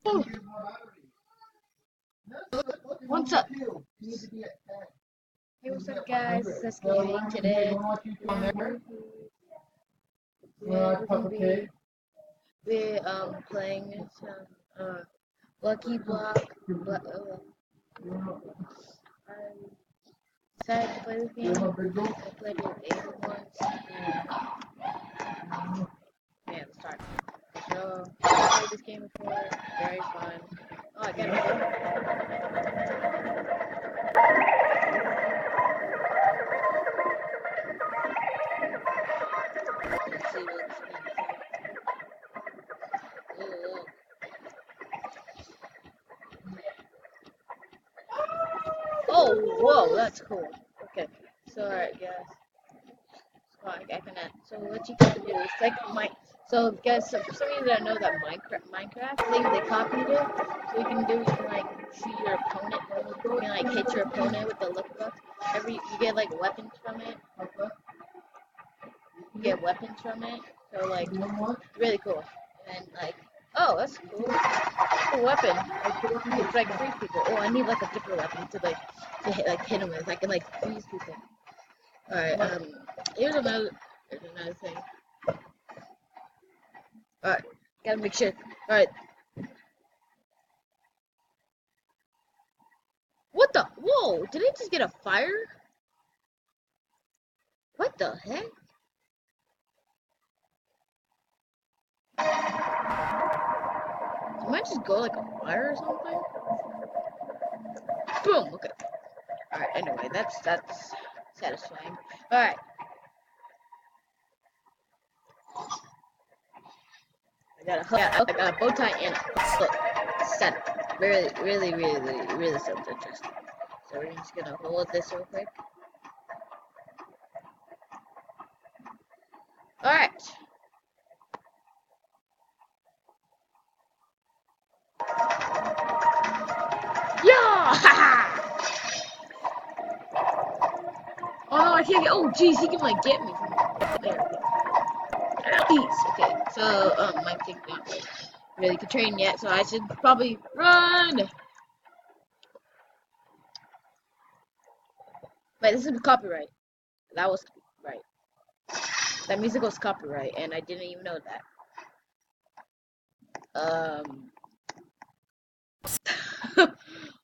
Oh, what's up? Hey, what's up, guys? It's Gaming today. We're gonna be playing some Lucky Block. I'm excited to play this game. I played it with Aiden once. Yeah, let's start. So I played this game before. Very fun. Oh, I got it. Let's see what's in here. Oh, whoa, that's cool. Okay, so alright, guys. So what you can do is like so guys, so for some of you that know that Minecraft, they copied it. So you can do, you can like shoot your opponent, you can like hit your opponent with the look book. You get like weapons from it. You get weapons from it. So like, really cool. And like, oh, that's cool. A weapon. It's like freeze people. Oh, I need like a different weapon to hit them with. I can like freeze people. Alright, here's another thing. Alright, gotta make sure. Alright. What the? Whoa, did I just get a fire? What the heck? Did I just go like a fire or something? Boom, okay. Alright, anyway, that's satisfying. Alright. I got a bow tie and a look. Set. Really sounds interesting. So we're just gonna hold this real quick. Alright. Yeah! Haha! Oh no, I can't get. Oh jeez, he can like get me from there. Okay, so my kid's not really good train yet, so I should probably run. Wait, this is copyright. That was right. That music was copyright, and I didn't even know that.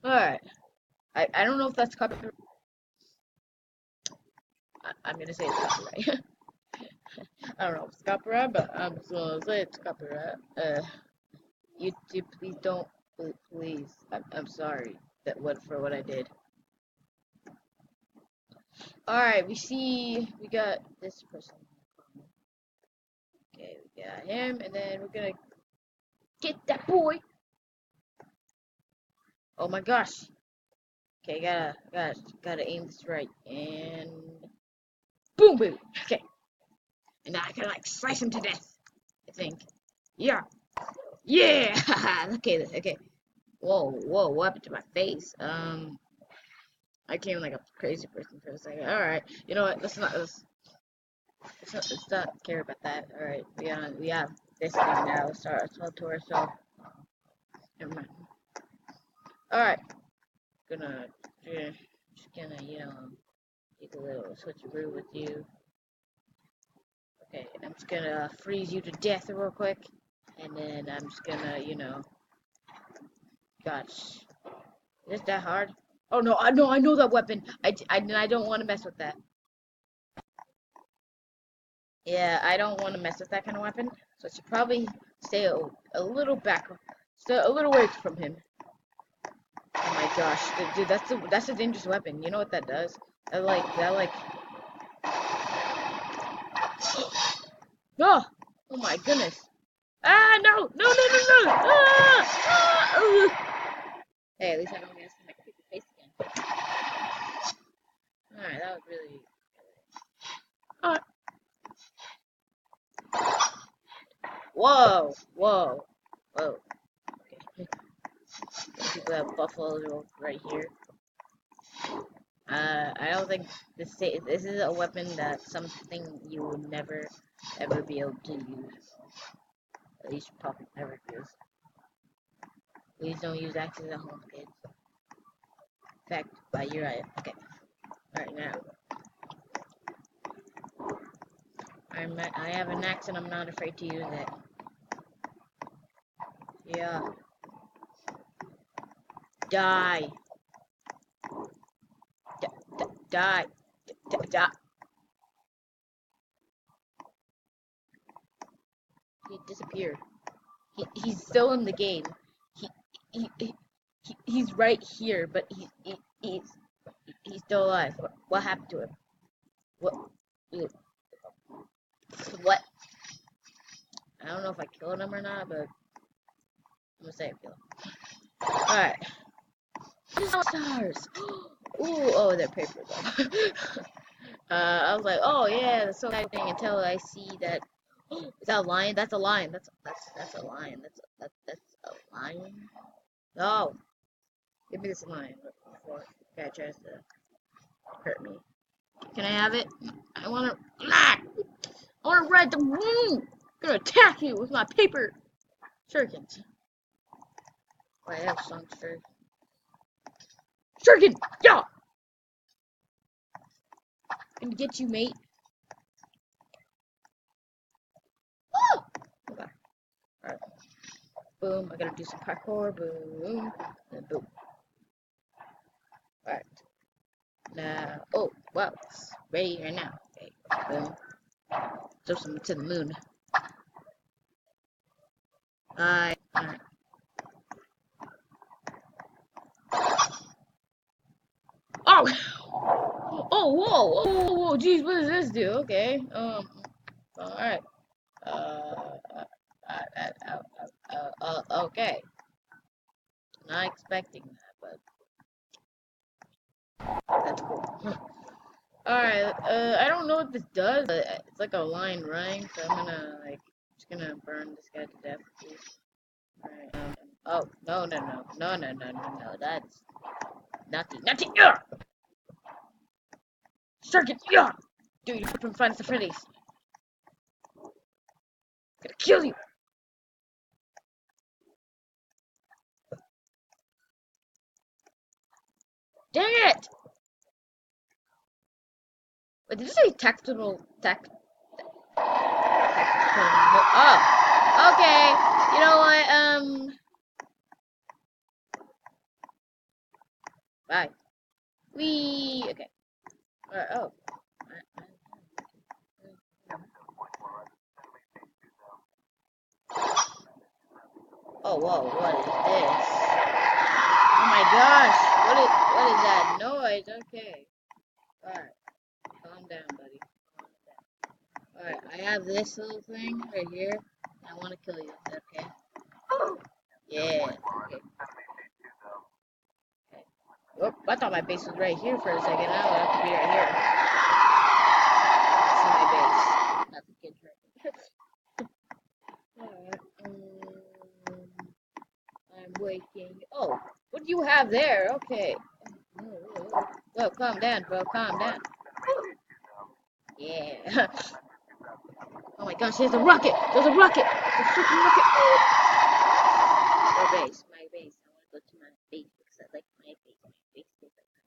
Alright. I don't know if that's copyright. I'm gonna say it's copyright. I don't know if it's copyright, but I'm just gonna say it's copyright. YouTube, please don't, please. I'm sorry for what I did. Alright, we got this person. Okay, we got him, and then we're gonna get that boy. Oh my gosh. Okay, gotta aim this right, and boom, boom. Okay, and now I can like slice him to death. I think. Yeah. Yeah. Okay. Whoa, what happened to my face? I came like a crazy person for a second. All right, you know what? Let's not care about that. All right, we have this thing now. Let's start to ourselves. Never mind. All right, just gonna take a little switcheroo with you. Okay, I'm just gonna freeze you to death real quick, and then I'm just gonna gosh, is this that hard? Oh no, I know that weapon. I don't want to mess with that. Yeah, I don't want to mess with that kind of weapon, so I should probably stay a little back, stay a little away from him. Oh my gosh, dude, that's a dangerous weapon. You know what that does? That like. Oh, oh my goodness. Ah, no. Hey, at least I don't get to make people's face again. Alright, that was really. Alright. Whoa. Okay. People have buffaloes right here. I don't think this is a weapon that's something you will never ever be able to use. At least probably never use. Please don't use axes at home, kids. In fact, by your eye. Okay. Alright, now. I have an axe and I'm not afraid to use it. Yeah. Die. Die. Die. He disappeared. He's still in the game. He's right here, but he's still alive. What happened to him? What? What? I don't know if I killed him or not, but I'm gonna say I killed him. Alright. Stars! Ooh, oh, they're paper though. I was like, oh yeah, that's so exciting until I see that. Is that a lion? That's a lion. That's a lion. That's a lion. No, give me this lion before the guy tries to hurt me. Can I have it? I wanna. I wanna ride the moon. I'm gonna attack you with my paper shurikens. Oh, I have some shuriken. Yeah. Gonna get you, mate. Oh! Okay. Alright. Boom. I gotta do some parkour. Boom. And boom. Alright. Now. Oh, wow. It's ready right now. Okay. Boom. Throw some to the moon. Alright. Oh! Oh, whoa! Whoa, jeez, what does this do? Okay. Alright. Okay. Not expecting that, but that's cool. Alright, I don't know what this does, but it's like a line running, so I'm gonna, like, just gonna burn this guy to death, please. Alright, oh, no, that's nothing, yeah! Circuit, yeah! Dude, you're from Final Freddy's. I'm gonna kill you! Dang it! Wait, did you say tactical, oh, okay. You know what? Bye. Okay. Oh. Oh, whoa, what is this? Oh my gosh, what is that noise? Okay. Alright, calm down, buddy. Alright, I have this little thing right here. I want to kill you, is that okay? Yeah. Okay. Oh, I thought my base was right here for a second. Now I have to be right here. This is my base. Not the kid's right. Alright. I'm waiting. Oh, what do you have there? Okay. Oh, calm down, bro. Calm down. Yeah. Oh my gosh, there's a rocket! There's a rocket! There's a freaking rocket! Oh. My base. I want to go to my base because I like my base. My base is like that.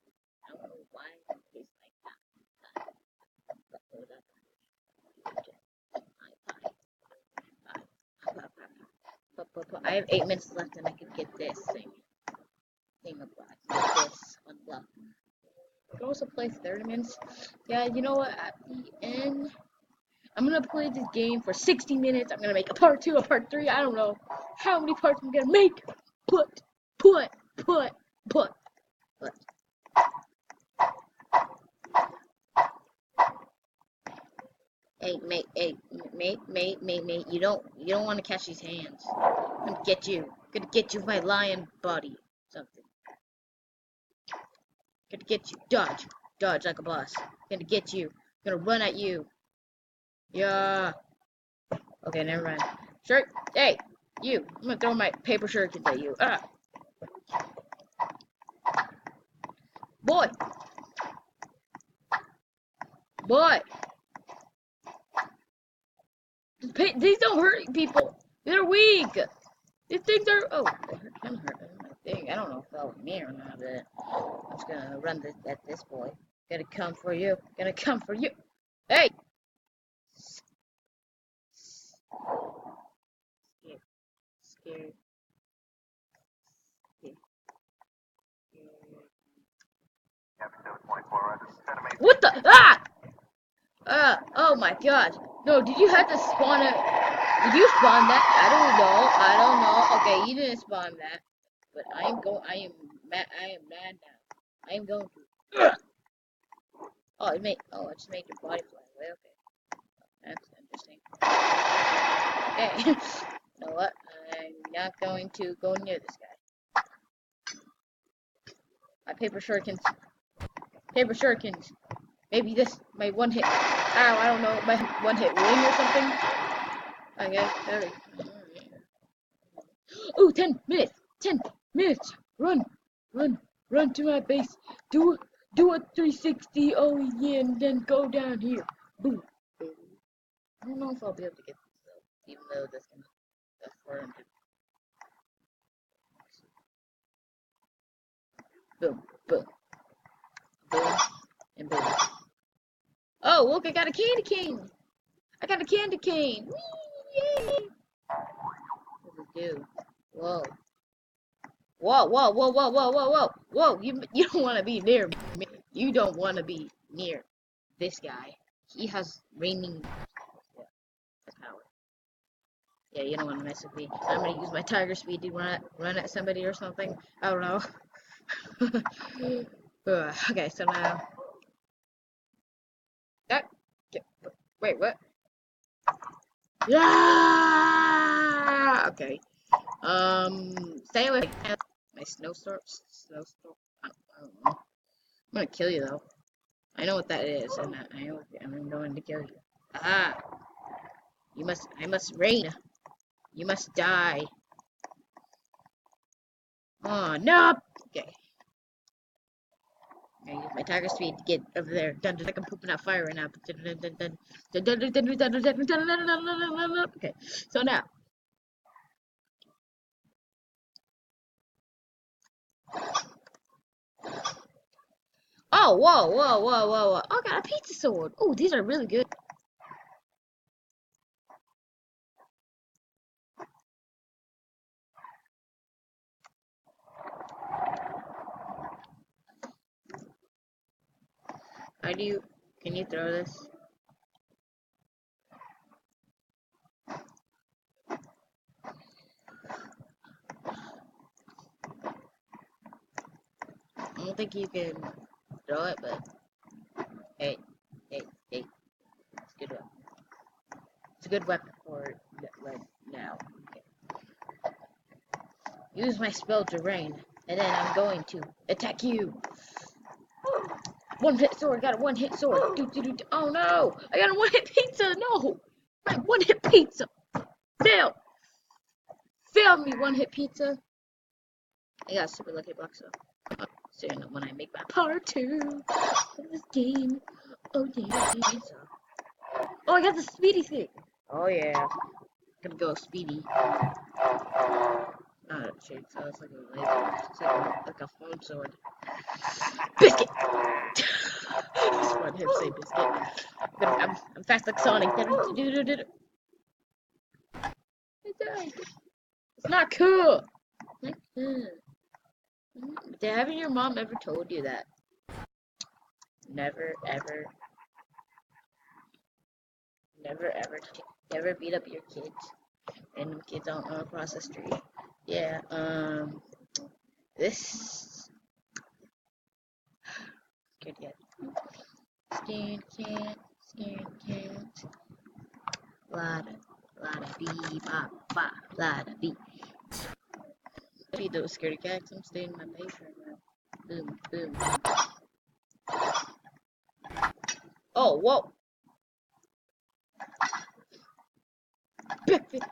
I don't know why my base like that. I have 8 minutes left and I can get this thing unblocked. Get this unblocked. I can also play 30 minutes. Yeah, you know what? At the end, I'm gonna play this game for 60 minutes. I'm gonna make a part 2, a part 3. I don't know how many parts I'm gonna make. Put. Hey, mate. You don't want to catch these hands. I'm gonna get you. I'm gonna get you with my lion body. Something. Gonna get you. Dodge like a boss. Gonna get you. Gonna run at you. Yeah. Okay, never mind. Sure. Hey, you. I'm gonna throw my paper shurikens at you. Ah. Boy. These don't hurt people. They're weak. These things are. Oh, they kind of hurt. don't know if that was me or not, but I'm just gonna run at this boy. Gonna come for you. Gonna come for you. Hey! Scared. Scared. What the? Ah! Oh my god. No, did you have to spawn it? Did you spawn that? I don't know. Okay, you didn't spawn that. But I am mad now. I am going to. Oh, it just made your body fly away. Okay. That's interesting. Okay. You know what? I'm not going to go near this guy. My paper shurikens. Paper shurikens. Maybe this, my one hit. Ow, I don't know. My one hit wing or something. Okay, there we go. Ooh, 10 minutes. 10 minutes. Run, run, run to my base. Do a 360. Oh yeah, and then go down here. Boom. Boom. I don't know if I'll be able to get this though, even though this can afford to. Boom, boom, boom, and boom. Oh, look, I got a candy cane. I got a candy cane. Whee, yay. What does it do? Whoa. Whoa, whoa, whoa, whoa, whoa, whoa, whoa, whoa, you don't want to be near me. You don't want to be near this guy. He has raining power. Yeah, you don't want to mess with me. I'm going to use my tiger speed to run at somebody or something. I don't know. Okay, so now... Wait, what? Yeah! Okay. Stay away from my snowstorm. I don't know. I'm gonna kill you though. I know what that is, and I'm going to kill you. Ah! I must rain. You must die. Oh no! Okay. I'm gonna use my tiger speed to get over there. Like I'm pooping out fire right now. Okay, so now. Oh, whoa, whoa, whoa, whoa, whoa. Oh, I got a pizza sword. Oh, these are really good. Can you throw this? I don't think you can throw it, but hey, hey, hey, it's a good weapon. It's a good weapon for right now. Okay. Use my spell to rain, and then I'm going to attack you. One hit sword, got a one hit sword. Oh no, I got a one hit pizza. No, my one hit pizza. Fail. Failed me one hit pizza. I got a super lucky box though. So you know when I make my part 2 of this game. Oh yeah, pizza. Oh, I got the speedy thing. Oh yeah, gonna go speedy. Not a chainsaw, it's like a laser. It's like a phone sword. Biscuit! Just want him to say biscuit. I'm fast like Sonic. I died. It's not cool. Not cool. Haven't your mom ever told you that? Never, ever, never beat up your kids. Random kids on across the street. Yeah, this... Scared cat. Scared cat. Lada bee, bop, bop, lada bee. I need those scaredy cats. I'm staying in my base right now. Boom, boom. Oh, whoa. Breakfast.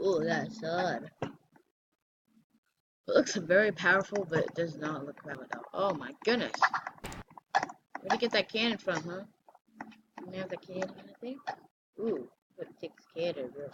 Oh, that's odd. It looks very powerful, but it does not look powerful. Oh my goodness. Where'd you get that cannon from, huh? You have the cannon, I think? Ooh, but it takes cannon, bro.